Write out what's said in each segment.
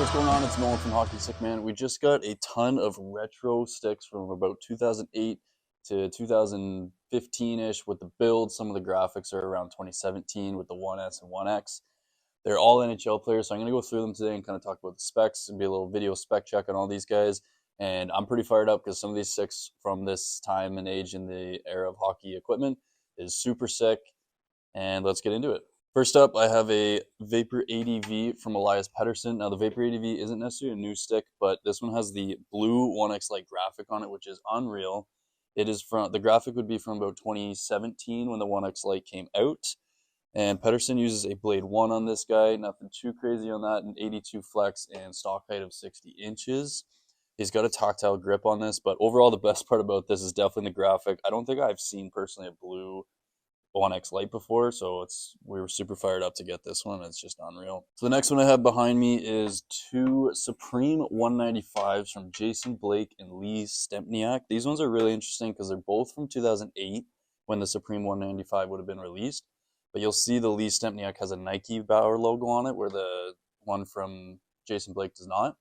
what's going on? It's Nolan from Hockey Stick Man. We just got a ton of retro sticks from about 2008 to 2015-ish with the build. Some of the graphics are around 2017 with the 1S and 1X. They're all NHL players, so I'm going to go through them today and kind of talk about the specs and be a little video spec check on all these guys. And I'm pretty fired up because some of these sticks from this time and age in the era of hockey equipment is super sick. And let's get into it. First up, I have a Vapor ADV from Elias Pettersson. Now, the Vapor ADV isn't necessarily a new stick, but this one has the blue 1X Lite graphic on it, which is unreal. It is the graphic would be from about 2017 when the 1X Lite came out. And Pettersson uses a Blade 1 on this guy. Nothing too crazy on that. An 82 flex and stock height of 60 inches. He's got a tactile grip on this, but overall, the best part about this is definitely the graphic. I don't think I've seen personally a blue 1X Lite before, so we were super fired up to get this one. It's just unreal. So the next one I have behind me is two Supreme 195s from Jason Blake and Lee Stempniak. These ones are really interesting because they're both from 2008 when the Supreme 195 would have been released. But you'll see the Lee Stempniak has a Nike Bauer logo on it, where the one from Jason Blake does not.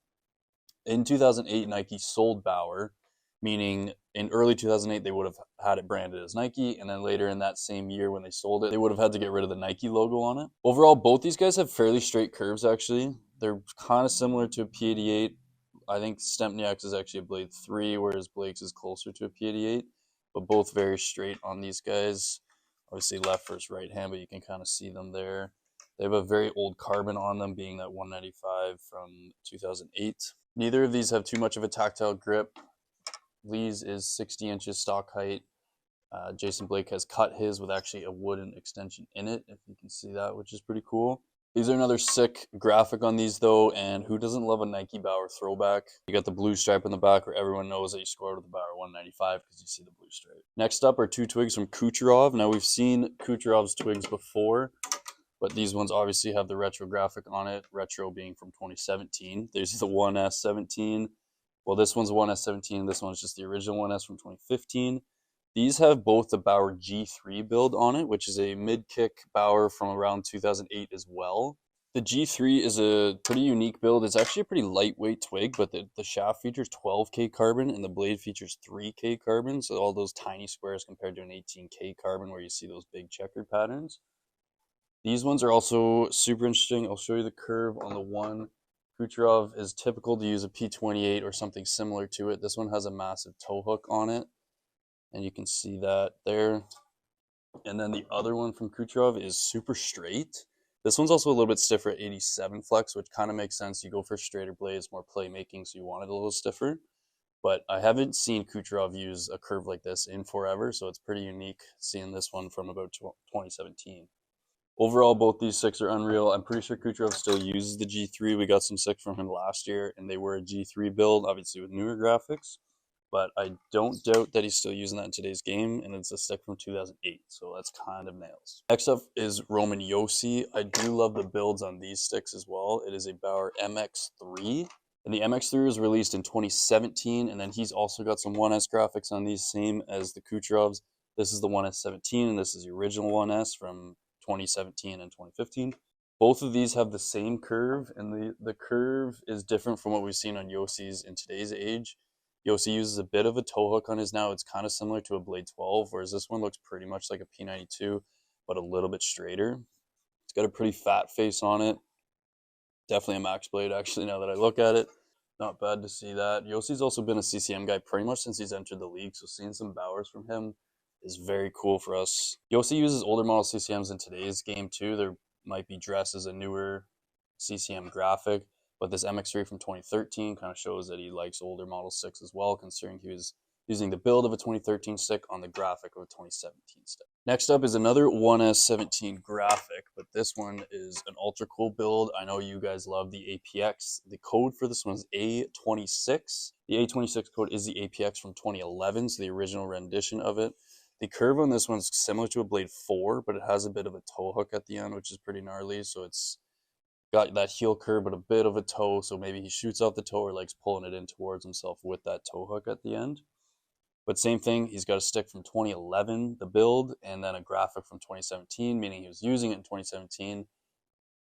In 2008, Nike sold Bauer, meaning in early 2008, they would have had it branded as Nike, and then later in that same year when they sold it, they would have had to get rid of the Nike logo on it. Overall, both these guys have fairly straight curves, actually. They're kind of similar to a P88. I think Stempniak's is actually a Blade 3, whereas Blake's is closer to a P88, but both very straight on these guys. Obviously left versus right hand, but you can kind of see them there. They have a very old carbon on them, being that 195 from 2008. Neither of these have too much of a tactile grip. Lee's is 60 inches stock height. Jason Blake has cut his with actually a wooden extension in it, if you can see that, which is pretty cool. These are another sick graphic on these, though, and who doesn't love a Nike Bauer throwback? You got the blue stripe in the back, where everyone knows that you scored with the Bauer 195 because you see the blue stripe. Next up are two twigs from Kucherov. Now, we've seen Kucherov's twigs before, but these ones obviously have the retro graphic on it, retro being from 2017. There's the 1S17. Well, this one's 1S17. This one's just the original 1S from 2015. These have both the Bauer G3 build on it, which is a mid-kick Bauer from around 2008 as well. The G3 is a pretty unique build. It's actually a pretty lightweight twig, but the shaft features 12K carbon and the blade features 3K carbon. So all those tiny squares compared to an 18K carbon where you see those big checkered patterns. These ones are also super interesting. I'll show you the curve on the one. Kucherov is typical to use a P28 or something similar to it. This one has a massive toe hook on it, and you can see that there. And then the other one from Kucherov is super straight. This one's also a little bit stiffer at 87 flex, which kind of makes sense. You go for straighter blades, more playmaking, so you want it a little stiffer. But I haven't seen Kucherov use a curve like this in forever, so it's pretty unique seeing this one from about 2017. Overall, both these sticks are unreal. I'm pretty sure Kucherov still uses the G3. We got some sticks from him last year, and they were a G3 build, obviously with newer graphics. But I don't doubt that he's still using that in today's game, and it's a stick from 2008, so that's kind of nails. Next up is Roman Josi. I do love the builds on these sticks as well. It is a Bauer MX3, and the MX3 was released in 2017, and then he's also got some 1S graphics on these, same as the Kucherovs. This is the 1S17, and this is the original 1S from 2017 and 2015. Both of these have the same curve, and the curve is different from what we've seen on Josi's in today's age. Josi uses a bit of a toe hook on his now. It's kind of similar to a Blade 12, whereas this one looks pretty much like a P92, but a little bit straighter. It's got a pretty fat face on it. Definitely a max blade, actually, now that I look at it. Not bad to see that. Josi's also been a CCM guy pretty much since he's entered the league, so seeing some Bauers from him is very cool for us. Josi uses older model CCMs in today's game too. There might be dressed as a newer CCM graphic, but this MX3 from 2013 kind of shows that he likes older model sticks as well, considering he was using the build of a 2013 stick on the graphic of a 2017 stick. Next up is another 1S17 graphic, but this one is an ultra cool build. I know you guys love the APX. The code for this one is A26. The A26 code is the APX from 2011, so the original rendition of it. The curve on this one's similar to a Blade 4, but it has a bit of a toe hook at the end, which is pretty gnarly. So it's got that heel curve, but a bit of a toe. So maybe he shoots out the toe or likes pulling it in towards himself with that toe hook at the end. But same thing, he's got a stick from 2011, the build, and then a graphic from 2017, meaning he was using it in 2017,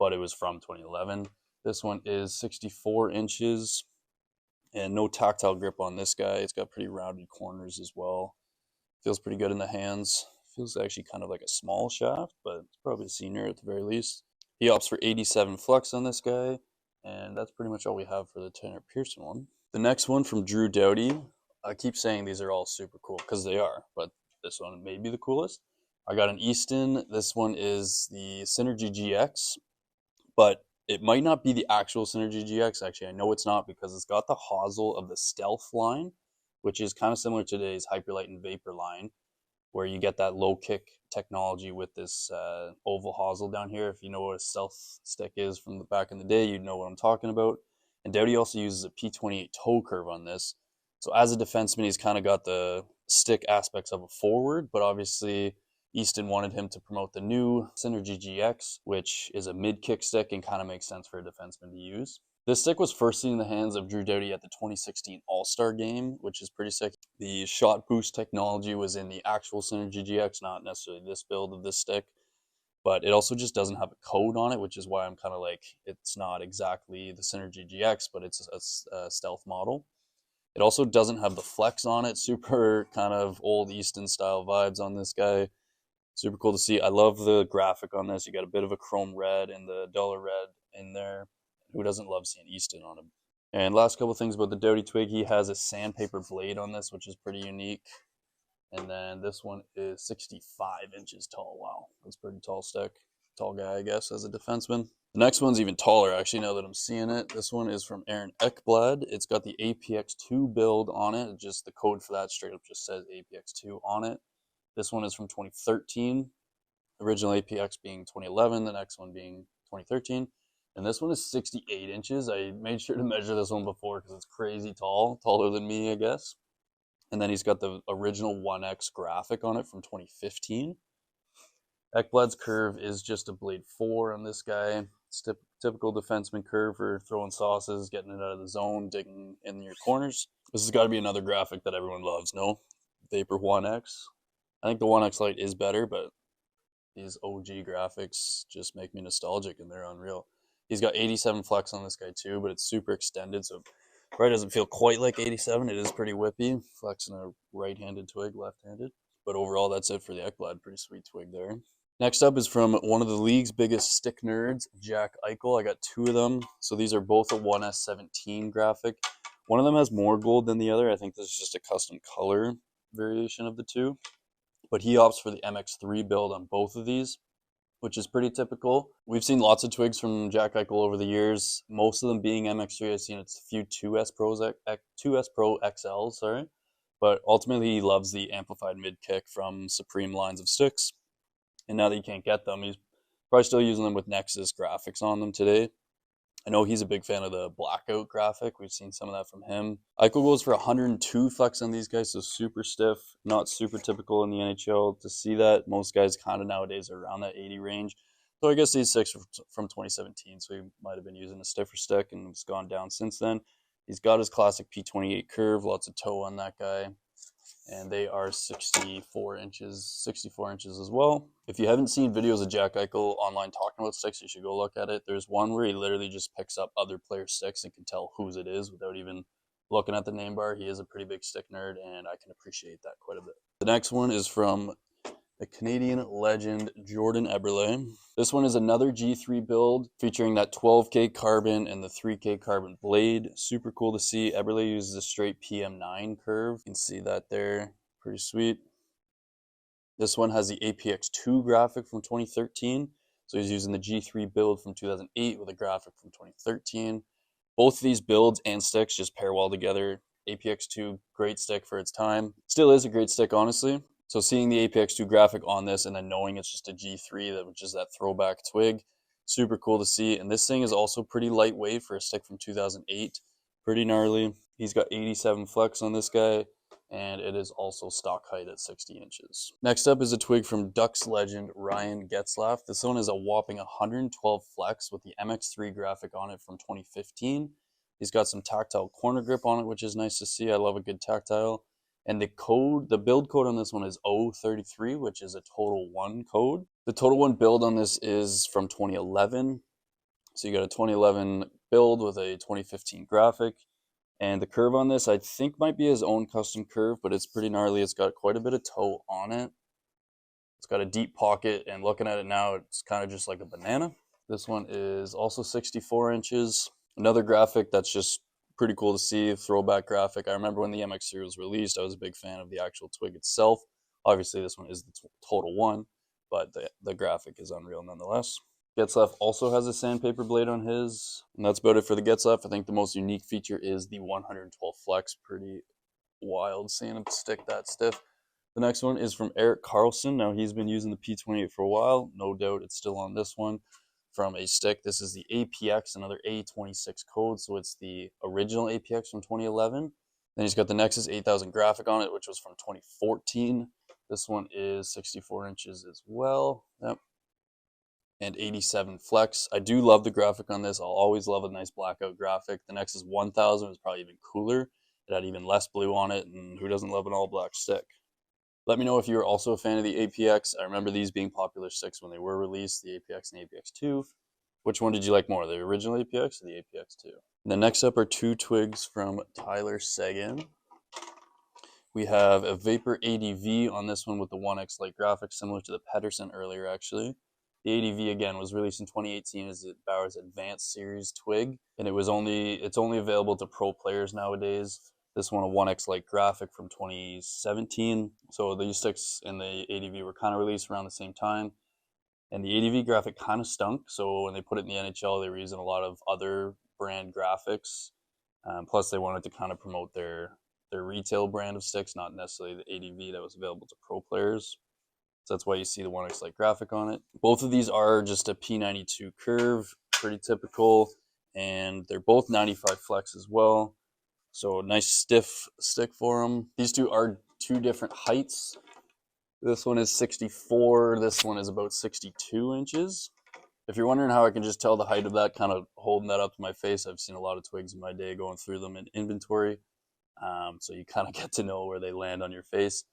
but it was from 2011. This one is 64 inches and no tactile grip on this guy. It's got pretty rounded corners as well. Feels pretty good in the hands. Feels actually kind of like a small shaft, but it's probably a senior at the very least. He opts for 87 flex on this guy, and that's pretty much all we have for the Tanner Pearson one. The next one from Drew Doughty. I keep saying these are all super cool because they are, but this one may be the coolest. I got an Easton. This one is the Synergy GX, but it might not be the actual Synergy GX. Actually, I know it's not because it's got the hosel of the Stealth line, which is kind of similar to today's Hyperlight and Vapor line, where you get that low kick technology with this oval hosel down here. If you know what a Stealth stick is from the back in the day, you'd know what I'm talking about. And Doughty also uses a P28 toe curve on this. So as a defenseman, he's kind of got the stick aspects of a forward, but obviously Easton wanted him to promote the new Synergy GX, which is a mid-kick stick and kind of makes sense for a defenseman to use. This stick was first seen in the hands of Drew Doughty at the 2016 All-Star Game, which is pretty sick. The shot boost technology was in the actual Synergy GX, not necessarily this build of this stick, but it also just doesn't have a code on it, which is why I'm kind of like, it's not exactly the Synergy GX, but it's a stealth model. It also doesn't have the flex on it. Super kind of old Easton style vibes on this guy. Super cool to see. I love the graphic on this. You got a bit of a chrome red and the dollar red in there. Who doesn't love seeing Easton on him? And last couple things about the Doughty twig. He has a sandpaper blade on this, which is pretty unique. And then this one is 65 inches tall. Wow, that's a pretty tall stick. Tall guy, I guess, as a defenseman. The next one's even taller, actually, now that I'm seeing it. This one is from Aaron Ekblad. It's got the APX2 build on it. Just the code for that straight up just says APX2 on it. This one is from 2013. Original APX being 2011, the next one being 2013. And this one is 68 inches. I made sure to measure this one before because it's crazy tall, taller than me, I guess. And then he's got the original 1X graphic on it from 2015. Ekblad's curve is just a blade 4 on this guy. It's typical defenseman curve for throwing sauces, getting it out of the zone, digging in your corners. This has got to be another graphic that everyone loves, no? Vapor 1X. I think the 1X Lite is better, but these OG graphics just make me nostalgic and they're unreal. He's got 87 flex on this guy too, but it's super extended, so it probably doesn't feel quite like 87. It is pretty whippy, flexing a right-handed twig, left-handed. But overall, that's it for the Ekblad. Pretty sweet twig there. Next up is from one of the league's biggest stick nerds, Jack Eichel. I got 2 of them. So these are both a 1S17 graphic. One of them has more gold than the other. I think this is just a custom color variation of the 2. But he opts for the MX3 build on both of these, which is pretty typical. We've seen lots of twigs from Jack Eichel over the years, most of them being MX3. I've seen a few 2S Pro XL, sorry. But ultimately, he loves the amplified mid-kick from Supreme lines of sticks. And now that you can't get them, he's probably still using them with Nexus graphics on them today. I know he's a big fan of the blackout graphic. We've seen some of that from him. Eichel goes for 102 flex on these guys, so super stiff, not super typical in the NHL to see that. Most guys kind of nowadays are around that 80 range. So I guess these sticks are from 2017, so he might have been using a stiffer stick and it's gone down since then. He's got his classic P28 curve, lots of toe on that guy. And they are 64 inches as well. If you haven't seen videos of Jack Eichel online talking about sticks, you should go look at it. There's one where he literally just picks up other players' sticks and can tell whose it is without even looking at the name bar. He is a pretty big stick nerd, and I can appreciate that quite a bit. The next one is from a Canadian legend, Jordan Eberle. This one is another G3 build featuring that 12K carbon and the 3K carbon blade. Super cool to see. Eberle uses a straight PM9 curve. You can see that there. Pretty sweet. This one has the APX2 graphic from 2013. So he's using the G3 build from 2008 with a graphic from 2013. Both of these builds and sticks just pair well together. APX2, great stick for its time. Still is a great stick, honestly. So seeing the APX2 graphic on this and then knowing it's just a G3, which is that throwback twig, super cool to see. And this thing is also pretty lightweight for a stick from 2008. Pretty gnarly. He's got 87 flex on this guy, and it is also stock height at 60 inches. Next up is a twig from Ducks legend Ryan Getzlaf. This one is a whopping 112 flex with the MX3 graphic on it from 2015. He's got some tactile corner grip on it, which is nice to see. I love a good tactile. And the build code on this one is O33, which is a TotalOne code. The TotalOne build on this is from 2011. So you got a 2011 build with a 2015 graphic. And the curve on this, I think, might be his own custom curve, but it's pretty gnarly. It's got quite a bit of toe on it. It's got a deep pocket, and looking at it now, it's kind of just like a banana. This one is also 64 inches. Another graphic that's just pretty cool to see, throwback graphic. I remember when the MX3 was released, I was a big fan of the actual twig itself. Obviously, this one is the TotalOne, but the graphic is unreal nonetheless. Getzlaf also has a sandpaper blade on his, and that's about it for the Getzlaf. I think the most unique feature is the 112 flex. Pretty wild seeing him stick that stiff. The next one is from Erik Karlsson. Now, he's been using the P28 for a while. No doubt it's still on this one from a stick. This is the APX, another A26 code, so it's the original APX from 2011. Then he's got the Nexus 8000 graphic on it, which was from 2014. This one is 64 inches as well. Yep. And 87 flex. I do love the graphic on this. I'll always love a nice blackout graphic. The Nexus 1000 was probably even cooler. It had even less blue on it, and who doesn't love an all black stick? Let me know if you're also a fan of the APX. I remember these being popular sticks when they were released, the APX and the APX2. Which one did you like more, the original APX or the APX2? The next up are two twigs from Tyler Seguin. We have a Vapor ADV on this one with the 1X light graphic, similar to the Pettersson earlier actually. The ADV again was released in 2018 as Bauer's Advanced Series twig, and it's only available to pro players nowadays. This one, a 1X light graphic from 2017. So these sticks and the ADV were kind of released around the same time. And the ADV graphic kind of stunk. So when they put it in the NHL, they were using a lot of other brand graphics. Plus, they wanted to kind of promote their retail brand of sticks, not necessarily the ADV that was available to pro players. So that's why you see the 1X light graphic on it. Both of these are just a P92 curve, pretty typical. And they're both 95 flex as well. So nice stiff stick for them. These two are two different heights. This one is 64. This one is about 62 inches. If you're wondering how I can just tell the height of that, kind of holding that up to my face, I've seen a lot of twigs in my day going through them in inventory. So you kind of get to know where they land on your face.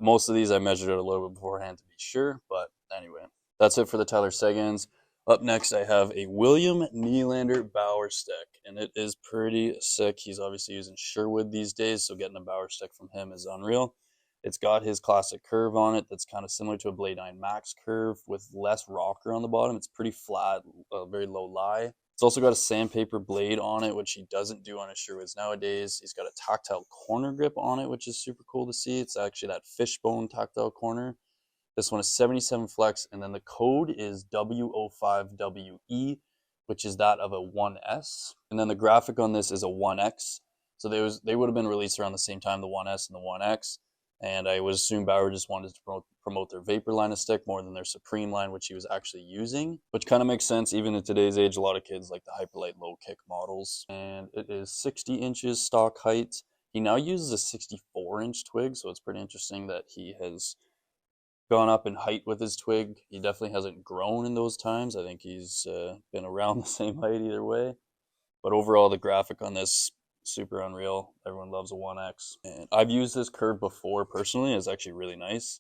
Most of these I measured it a little bit beforehand to be sure. But anyway, that's it for the Tyler Seguins. Up next, I have a William Nylander Bauer stick, and it is pretty sick. He's obviously using Sherwood these days, so getting a Bauer stick from him is unreal. It's got his classic curve on it that's kind of similar to a Blade 9 Max curve with less rocker on the bottom. It's pretty flat, very low lie. It's also got a sandpaper blade on it, which he doesn't do on his Sherwoods nowadays. He's got a tactile corner grip on it, which is super cool to see. It's actually that fishbone tactile corner. This one is 77 flex, and then the code is W05WE, which is that of a 1S. And then the graphic on this is a 1X. So they would have been released around the same time, the 1S and the 1X. And I would assume Bauer just wanted to promote their Vapor line of stick more than their Supreme line, which he was actually using, which kind of makes sense. Even in today's age, a lot of kids like the Hyperlight low kick models. And it is 60 inches stock height. He now uses a 64-inch twig, so it's pretty interesting that he has gone up in height with his twig. He definitely hasn't grown in those times. I think he's been around the same height either way. But overall, the graphic on this, super unreal. Everyone loves a 1X. And I've used this curve before personally. It's actually really nice.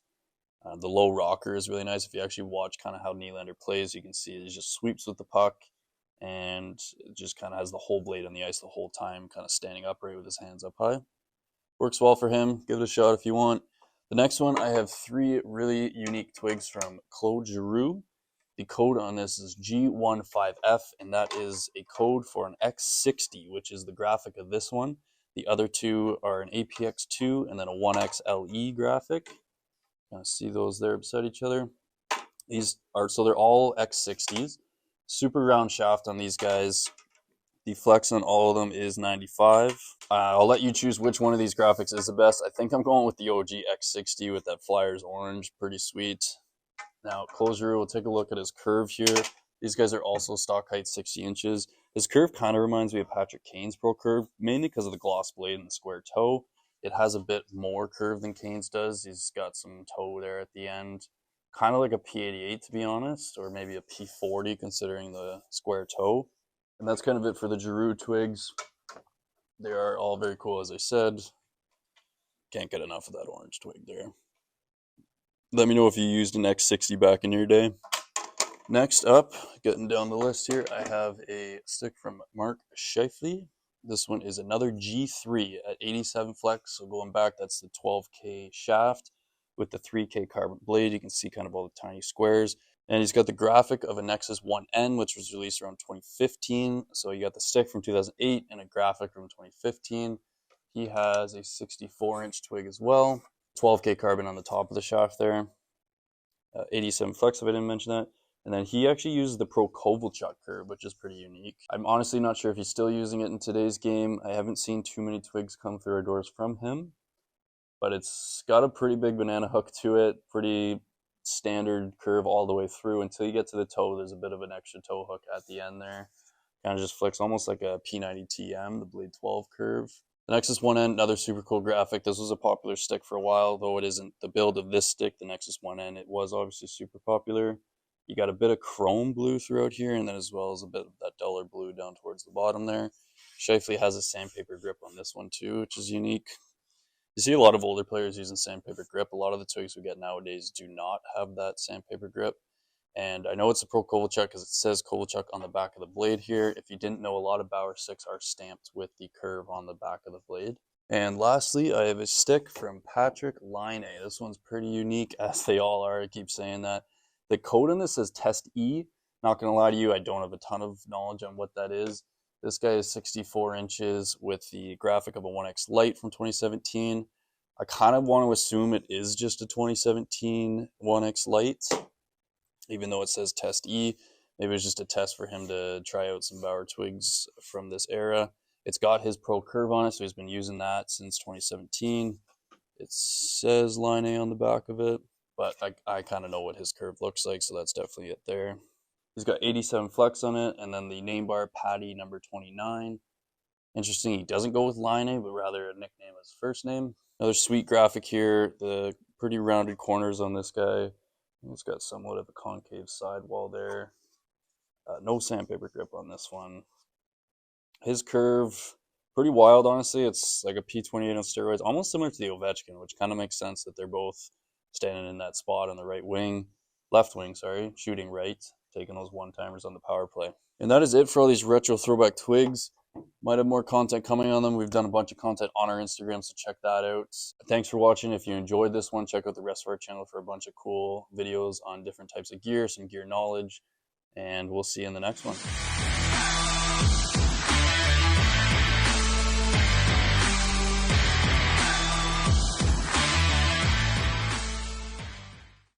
The low rocker is really nice. If you actually watch kind of how Nylander plays, you can see he just sweeps with the puck and just kind of has the whole blade on the ice the whole time, kind of standing upright with his hands up high. Works well for him. Give it a shot if you want. The next one, I have three really unique twigs from Claude Giroux. The code on this is G15F, and that is a code for an X60, which is the graphic of this one. The other two are an APX2 and then a 1XLE graphic. Kind of see those there beside each other. So they're all X60s. Super round shaft on these guys. The flex on all of them is 95. I'll let you choose which one of these graphics is the best. I think I'm going with the OG X60 with that Flyers orange. Pretty sweet. Now, Claude Giroux, we'll take a look at his curve here. These guys are also stock height 60 inches. His curve kind of reminds me of Patrick Kane's Pro Curve, mainly because of the gloss blade and the square toe. It has a bit more curve than Kane's does. He's got some toe there at the end. Kind of like a P88, to be honest, or maybe a P40, considering the square toe. And that's kind of it for the Giroux twigs. They are all very cool, as I said. Can't get enough of that orange twig there. Let me know if you used an X60 back in your day. Next up, getting down the list here, I have a stick from Mark Scheifele. This one is another G3 at 87 flex. So going back, that's the 12K shaft with the 3K carbon blade. You can see kind of all the tiny squares. And he's got the graphic of a Nexus 1N, which was released around 2015. So you got the stick from 2008 and a graphic from 2015. He has a 64-inch twig as well. 12K carbon on the top of the shaft there. 87 flex, if I didn't mention that. And then he actually uses the Pro Kovalchuk curve, which is pretty unique. I'm honestly not sure if he's still using it in today's game. I haven't seen too many twigs come through our doors from him, but it's got a pretty big banana hook to it, pretty standard curve all the way through until you get to the toe. There's a bit of an extra toe hook at the end there. Kind of just flicks almost like a P90TM, the Blade 12 curve. The Nexus 1N, another super cool graphic. This was a popular stick for a while, though it isn't the build of this stick, the Nexus 1N. It was obviously super popular. You got a bit of chrome blue throughout here, and then as well as a bit of that duller blue down towards the bottom there. Scheifele has a sandpaper grip on this one too, which is unique. You see a lot of older players using sandpaper grip. A lot of the twigs we get nowadays do not have that sandpaper grip. And I know it's a Pro Kovalchuk because it says Kovalchuk on the back of the blade here. If you didn't know, a lot of Bauer sticks are stamped with the curve on the back of the blade. And lastly, I have a stick from Patrik Laine. This one's pretty unique, as they all are. I keep saying that. The code on this says Test E. Not going to lie to you, I don't have a ton of knowledge on what that is. This guy is 64 inches with the graphic of a 1X Lite from 2017. I kind of want to assume it is just a 2017 1X Lite, even though it says Test E. Maybe it's just a test for him to try out some Bauer twigs from this era. It's got his Pro Curve on it, so he's been using that since 2017. It says Laine on the back of it, but I kind of know what his curve looks like, so that's definitely it there. He's got 87 flex on it, and then the name bar Patty number 29. Interesting, he doesn't go with Laine, but rather a nickname as first name. Another sweet graphic here, the pretty rounded corners on this guy. It's got somewhat of a concave sidewall there. No sandpaper grip on this one. His curve, pretty wild, honestly. It's like a P28 on steroids, almost similar to the Ovechkin, which kind of makes sense that they're both standing in that spot on the left wing, shooting right, taking those one-timers on the power play. And that is it for all these retro throwback twigs. Might have more content coming on them. We've done a bunch of content on our Instagram, so check that out. Thanks for watching. If you enjoyed this one, check out the rest of our channel for a bunch of cool videos on different types of gear, some gear knowledge, and we'll see you in the next one.